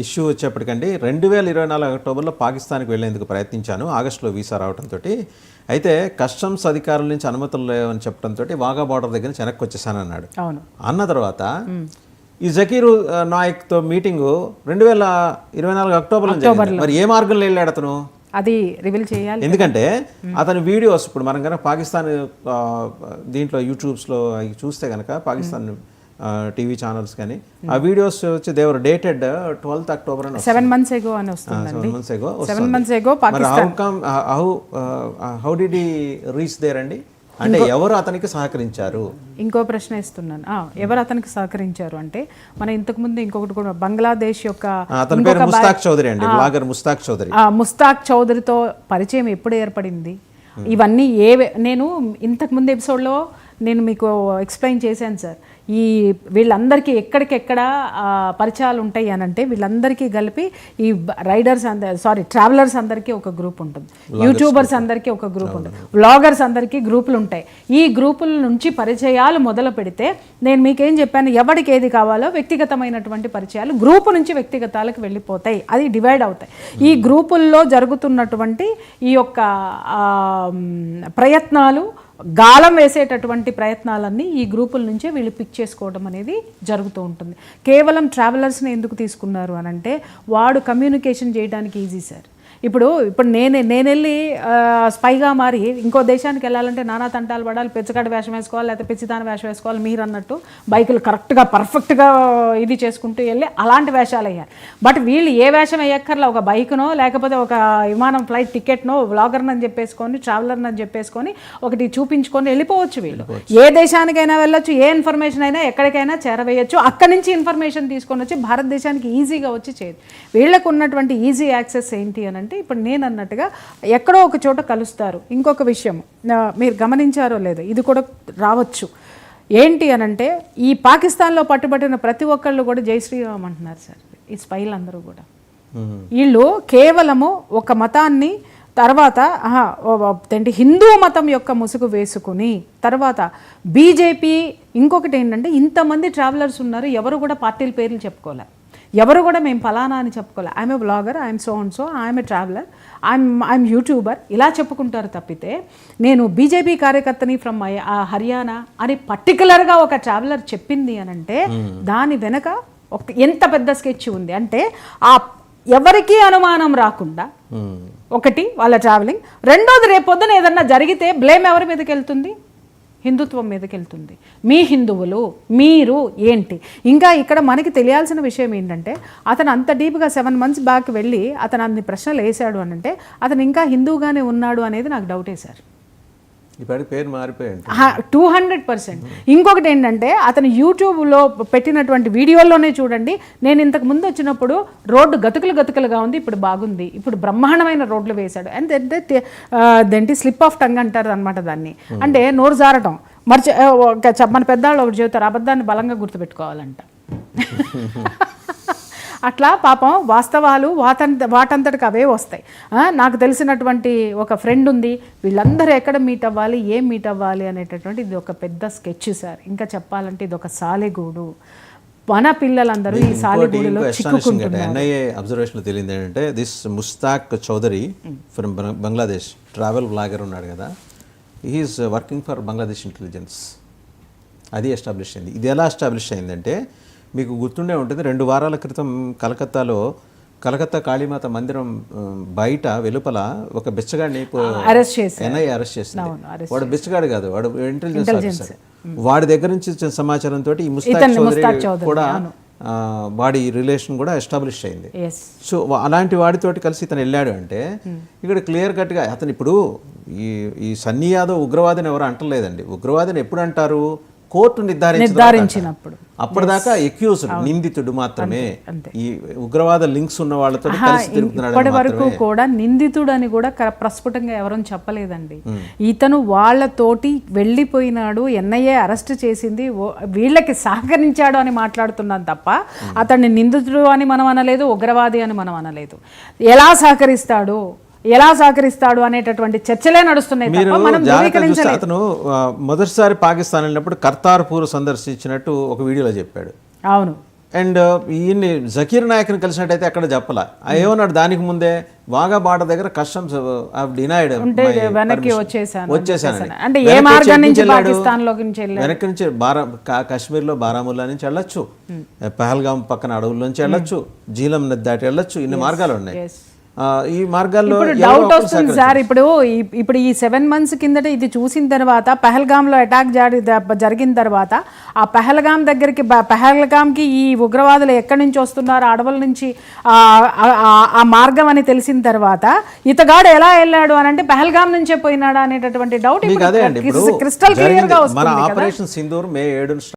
Issue వచ్చేప్పటికండి 2024 అక్టోబర్లో పాకిస్తాన్కి వెళ్లేందుకు ప్రయత్నించాను. ఆగస్టులో వీసా రావడంతో అయితే కస్టమ్స్ అధికారుల నుంచి అనుమతులు లేవని చెప్పడంతో వాఘా బార్డర్ దగ్గర నుంచి వెనక్కి వచ్చేసాను అన్నాడు. అన్న తర్వాత ఈ జకీర్ నాయక్తో మీటింగు 2024 అక్టోబర్లో జరిగింది. మరి ఏ మార్గంలో వెళ్ళాడు అతను? అది రివీల్ చేయాలి. ఎందుకంటే అతని వీడియోస్ ఇప్పుడు మనం కనుక పాకిస్తాన్ దీంట్లో యూట్యూబ్స్లో చూస్తే కనుక పాకిస్తాన్ టీవీ ఛానల్స్ కానీ ఆ వీడియోస్ వచ్చి దేవర్ డేటెడ్ 12th October అని 7 months ago అని వస్తుందండి. 7 months ago Pakistan. How did he reach there అండి? అంటే ఎవరు అతనికి సహకరించారు? ఇంకో ప్రశ్న ఇస్తున్నాను. ఎవరు అతనికి సహకరించారు అంటే మన ఇంతకుముందు ఇంకొకటి కూడా బంగ్లాదేశ్ యొక్క అతని పేరు ముస్తాక్ చౌదరి అండి, బ్లాగర్ ముస్తాక్ చౌదరి. ముస్తాక్ చౌదరితో పరిచయం ఎప్పుడు ఏర్పడింది? ఇవన్నీ నేను ఇంతకుముందు ఎపిసోడ్లో నేను మీకు ఎక్స్ప్లెయిన్ చేశాను సార్. ఈ వీళ్ళందరికీ ఎక్కడికెక్కడ పరిచయాలు ఉంటాయి అని అంటే వీళ్ళందరికీ కలిపి ఈ రైడర్స్ ట్రావెలర్స్ అందరికీ ఒక గ్రూప్ ఉంటుంది, యూట్యూబర్స్ అందరికీ ఒక గ్రూప్ ఉంటుంది, వ్లాగర్స్ అందరికీ గ్రూపులు ఉంటాయి. ఈ గ్రూపుల నుంచి పరిచయాలు మొదలు పెడితే నేను మీకేం చెప్పాను, ఎవరికి ఏది కావాలో వ్యక్తిగతమైనటువంటి పరిచయాలు గ్రూపు నుంచి వ్యక్తిగతాలకు వెళ్ళిపోతాయి, అది డివైడ్ అవుతాయి. ఈ గ్రూపుల్లో జరుగుతున్నటువంటి ఈ యొక్క ప్రయత్నాలు, గాలం వేసేటటువంటి ప్రయత్నాలన్నీ ఈ గ్రూపుల నుంచే వీళ్ళు పిక్ చేసుకోవడం అనేది జరుగుతూ ఉంటుంది. కేవలం ట్రావెలర్స్ని ఎందుకు తీసుకున్నారు అని అంటే వాడు కమ్యూనికేషన్ చేయడానికి ఈజీ సార్. ఇప్పుడు నేను వెళ్ళి స్పైగా మారి ఇంకో దేశానికి వెళ్ళాలంటే నానా తంటాలు పడాలి, పెచ్చగడ్డ వేషం వేసుకోవాలి, లేకపోతే పిచ్చిదాని వేషం వేసుకోవాలి. మీరు అన్నట్టు బైకులు కరెక్ట్గా పర్ఫెక్ట్గా ఇది చేసుకుంటూ వెళ్ళి అలాంటి వేషాలు వేయాలి. బట్ వీళ్ళు ఏ వేషం వేయక్కర్లా, ఒక బైక్నో లేకపోతే ఒక విమానం ఫ్లైట్ టికెట్నో వ్లాగర్ని అని చెప్పేసుకొని ట్రావెలర్ని అని చెప్పేసుకొని ఒకటి చూపించుకొని వెళ్ళిపోవచ్చు. వీళ్ళు ఏ దేశానికైనా వెళ్ళొచ్చు, ఏ ఇన్ఫర్మేషన్ అయినా ఎక్కడికైనా చేరవేయచ్చు. అక్కడి నుంచి ఇన్ఫర్మేషన్ తీసుకొని వచ్చి భారతదేశానికి ఈజీగా వచ్చి చేయదు. వీళ్ళకు ఉన్నటువంటి ఈజీ యాక్సెస్ ఏంటి అని అంటే ఇప్పుడు నేను అన్నట్టుగా ఎక్కడో ఒక చోట కలుస్తారు. ఇంకొక విషయం మీరు గమనించారో లేదో, ఇది కూడా రావచ్చు. ఏంటి అనంటే ఈ పాకిస్తాన్లో పట్టుబట్టిన ప్రతి ఒక్కళ్ళు కూడా జై శ్రీరామ్ అంటున్నారు సార్. ఈ స్పైలు అందరూ కూడా వీళ్ళు కేవలము ఒక మతాన్ని తర్వాత హిందూ మతం యొక్క ముసుగు వేసుకుని తర్వాత బీజేపీ. ఇంకొకటి ఏంటంటే ఇంతమంది ట్రావెలర్స్ ఉన్నారు, ఎవరు కూడా పార్టీల పేర్లు చెప్పుకోలే, ఎవరు కూడా మేము ఫలానా అని చెప్పుకోలే. I'm a blogger, I'm so and so, I'm a traveller, I'm YouTuber ఇలా చెప్పుకుంటారు తప్పితే నేను బీజేపీ కార్యకర్తని ఫ్రమ్ హర్యానా అని పర్టికులర్గా ఒక ట్రావెలర్ చెప్పింది అని అంటే దాని వెనక ఎంత పెద్ద స్కెచ్ ఉంది అంటే ఎవరికీ అనుమానం రాకుండా ఒకటి వాళ్ళ ట్రావెలింగ్, రెండోది రేపొద్దున ఏదన్నా జరిగితే బ్లేమ్ ఎవరి మీదకి వెళ్తుంది? హిందుత్వం మీదకి వెళ్తుంది. మీ హిందువులు మీరు ఏంటి? ఇంకా ఇక్కడ మనకి తెలియాల్సిన విషయం ఏంటంటే అతను అంత డీప్గా 7 months బ్యాక్ వెళ్ళి అతను అన్ని ప్రశ్నలు వేశాడు అని అంటే అతను ఇంకా హిందువుగానే ఉన్నాడు అనేది నాకు డౌటే సార్. పేరు మారిపోయాడు 200%. ఇంకొకటి ఏంటంటే అతను యూట్యూబ్లో పెట్టినటువంటి వీడియోల్లోనే చూడండి, నేను ఇంతకు ముందు వచ్చినప్పుడు రోడ్డు గతుకులుగా ఉంది, ఇప్పుడు బాగుంది, ఇప్పుడు బ్రహ్మాండమైన రోడ్లు వేశాడు. అండ్ స్లిప్ ఆఫ్ టంగ్ అంటారు అనమాట దాన్ని. అంటే నోరు జారటం మన పెద్దవాళ్ళు ఒకటి చెబుతారు, అబద్ధాన్ని బలంగా గుర్తుపెట్టుకోవాలంట. అట్లా పాపం వాస్తవాలు వాటంతటికి అవే వస్తాయి. నాకు తెలిసినటువంటి ఒక ఫ్రెండ్ ఉంది, వీళ్ళందరూ ఎక్కడ మీట్ అవ్వాలి, ఏం మీట్ అవ్వాలి అనేటటువంటి ఇది ఒక పెద్ద స్కెచ్ సార్. ఇంకా చెప్పాలంటే ఇది ఒక సాలెగూడు. మన పిల్లలందరూ ఈ సాలెగూడులో చిక్కుకుంటున్నారు. ఎన్ఐఏ అబ్జర్వేషన్లో తెలియదు ఏంటంటే this Mushtaq Chowdhury from Bangladesh travel blogger ఉన్నాడు కదా, he is working for Bangladesh intelligence. అది ఎస్టాబ్లిష్ అయింది. ఇది ఎలా ఎస్టాబ్లిష్ అయిందంటే మీకు గుర్తుండే ఉంటుంది, 2 వారాల క్రితం కలకత్తా కాళీమాత మందిరం బయట వెలుపల ఒక బిచ్చగాడిని ఎన్ఐఏ అరెస్ట్ చేసింది. వాడు బిచ్చగాడు కాదు, వాడు ఇంటెలిజెన్స్ ఆఫీసర్. వాడి దగ్గర నుంచి వచ్చిన సమాచారంతో ఈ ముస్తాక్ చౌదరి కూడా వాడి రిలేషన్ కూడా ఎస్టాబ్లిష్ అయింది. సో అలాంటి వాడితోటి కలిసి ఇతను వెళ్ళాడు అంటే ఇక్కడ క్లియర్ కట్గా అతను ఇప్పుడు ఈ సన్నీ యాదవ్ ఉగ్రవాదిని ఎవరు అంటలేదండి. ఉగ్రవాదిని ఎప్పుడు అంటారు? కోర్టు నిర్ధారించినప్పుడు. అప్పటిదాకా ఎక్యూజ్డ్ నిందితుడు మాత్రమే. ఈ ఉగ్రవాద లింక్స్ ఉన్న వాళ్ళతో ఇప్పటి వరకు కూడా నిందితుడు అని కూడా ప్రస్ఫుటంగా ఎవరూ చెప్పలేదండి. ఇతను వాళ్ళతోటి వెళ్ళిపోయినాడు, ఎన్ఐఏ అరెస్ట్ చేసింది, వీళ్ళకి సహకరించాడు అని మాట్లాడుతున్నాం తప్ప అతన్ని నిందితుడు అని మనం అనలేదు, ఉగ్రవాది అని మనం అనలేదు. ఎలా సహకరిస్తాడు అనేటటువంటి చర్చలే నడుస్తున్నాయి. అతను మొదటిసారి పాకిస్తాన్ వెళ్ళినప్పుడు కర్తార్పూర్ సందర్శించినట్టు ఒక వీడియోలో చెప్పాడు. అవును, అండ్ ఈయన్ని జకీర్ నాయక్ని కలిసినట్టయితే ఎక్కడ చెప్పాల ఏమన్నాడు దానికి ముందే వాగా బార్డర్ దగ్గర కస్టమ్స్ డినైడ్ వెనక్కి వచ్చేసాను వచ్చేసాను అంటే ఏ మార్గం నుంచి పాకిస్తాన్ లోకి నుంచి వెళ్ళారు? వెనక్కి నుంచి కాశ్మీర్లో బారాముల్లా నుంచి వెళ్ళొచ్చు, పహల్గాం పక్కన అడవుల్లోంచి వెళ్ళొచ్చు, జీలం నది దాటి వెళ్ళొచ్చు, ఇన్ని మార్గాలు ఉన్నాయి. ఈ మార్గాల్లో ఇప్పుడు డౌట్ వస్తుంది సార్, ఇప్పుడు ఈ 7 months కిందట ఇది చూసిన తర్వాత పహల్గామ్లో అటాక్ జరిగిన తర్వాత ఆ పహల్గామ్కి ఈ ఉగ్రవాదులు ఎక్కడి నుంచి వస్తున్నారు, అడవుల నుంచి ఆ మార్గం అని తెలిసిన తర్వాత ఇతగాడు ఎలా వెళ్ళాడు అని అంటే పహల్గామ్ నుంచే పోయినాడా అనేటటువంటి డౌట్ అదే అండి. క్రిస్టల్ క్లియర్ గా మన వస్తుంది. Operation Sindoor May 7